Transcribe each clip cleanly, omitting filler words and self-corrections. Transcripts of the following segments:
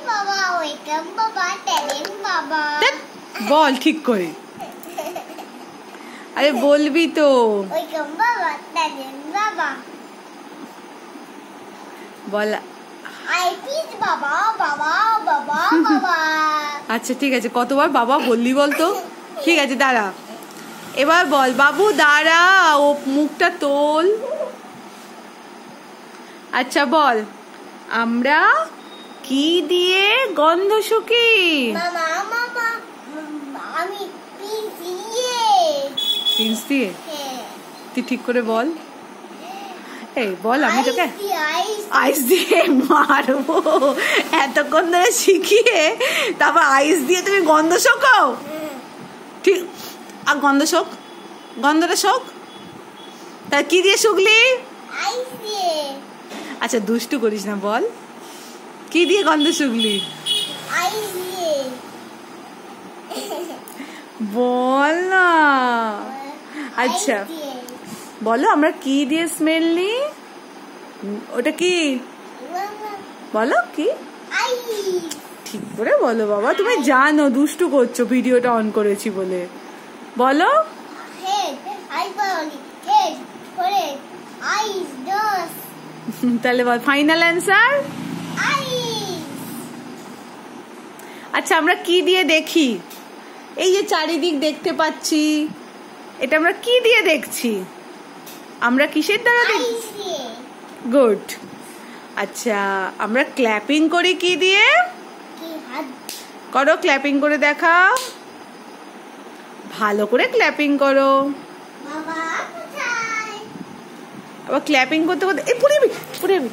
বাবা ওয়েলকাম বাবা ট্যালেন্ট বাবা বল ঠিক করে আরে বলবি তো ওয়েলকাম বাবা ট্যালেন্ট বাবা বল আইপিস বাবা বাবা বাবা বাবা আচ্ছা ঠিক আছে কতবার বাবা বললি বলতো ঠিক আছে দাঁড়া এবার বল বাবু দাঁড়া ও মুখটা তোল আচ্ছা বল আমরা কি দিয়ে গন্ধ শুকি মামা মামা আমি পিস দিয়ে তুই ঠিক করে বল এই বল আমি তোকে আইস দিয়ে মারবো এতক্ষণ ধরে শিখিয়ে তারপর আইস দিয়ে তুমি গন্ধ শোকাও ঠিক আর গন্ধটা শোক তা কি দিয়ে শুকলি আচ্ছা দুষ্টু করিস না বল কি দিয়ে গন্ধ শুকলি বল না আচ্ছা বলো আমরা কি দিয়ে স্মেল নিই ওটা কি বলো কি ঠিক করে বলো বাবা তুমি জানো দুষ্টু করছো ভিডিওটা অন করেছি বলে বলো তাহলে বল ফাইনাল অ্যান্সার আচ্ছা আমরা কি দিয়ে দেখি এই যে চারিদিক দেখতে পাচ্ছি এটা আমরা কি দিয়ে দেখছি আমরা কিসের দ্বারা দেখছি গুড আচ্ছা আমরা ক্ল্যাপিং করি কি দিয়ে করো ক্ল্যাপিং করে দেখাও ভালো করে ক্ল্যাপিং করো আবার ক্ল্যাপিং করতে করতে এই পড়ে যাবি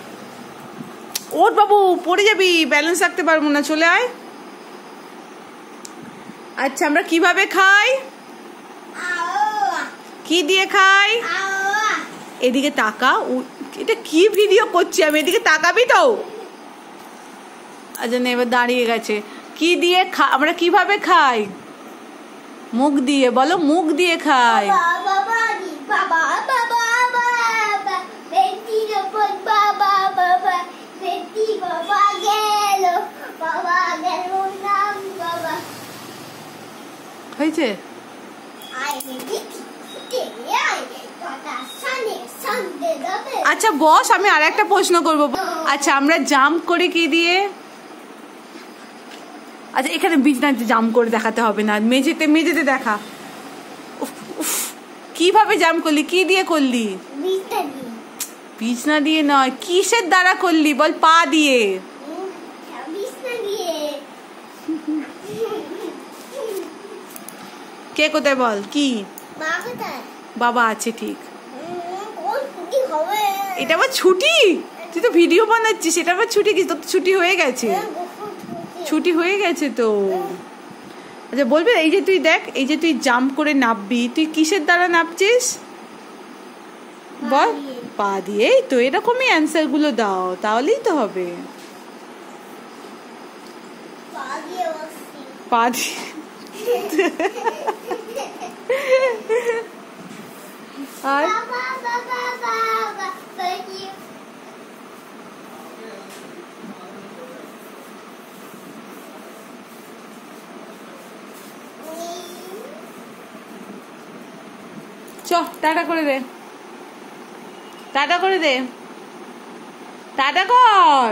ওঠ বাবু পড়ে যাবি ব্যালেন্স রাখতে পারবো না চলে আয় আচ্ছা আমরা কিভাবে খাই কি দিয়ে খাই এদিকে তাকা এটা কি ভিডিও করছি আমি এদিকে তাকাবি তো আচ্ছা না এবার দাঁড়িয়ে গেছে কি দিয়ে আমরা কিভাবে খাই মুখ দিয়ে বলো মুখ দিয়ে খাই হয়েছে আচ্ছা বস আমি আর একটা প্রশ্ন করবো আচ্ছা আমরা জাম্প করি কি দিয়ে আচ্ছা এখানে বিছনাতে জাম্প করে দেখাতে হবে না মেঝেতে দেখা কিভাবে জাম্প করলি কি দিয়ে করলি বিছনা দিয়ে নয় কিসের দ্বারা করলি বল পা দিয়ে কে কোথায় বল কি বাবা আছে ঠিক এটা আবার ছুটি তুই তো ভিডিও বানাচ্ছিস এটা আবার ছুটি কি তোর ছুটি হয়ে গেছে তো আচ্ছা বলবি এই যে তুই দেখ এই যে তুই জাম্প করে নামবি তুই কিসের দ্বারা নামছিস বল পা দিয়ে তো এরকমই অ্যান্সার গুলো দাও তাহলেই তো হবে পা দিয়ে আর চ টাটা করে দে টাটা কর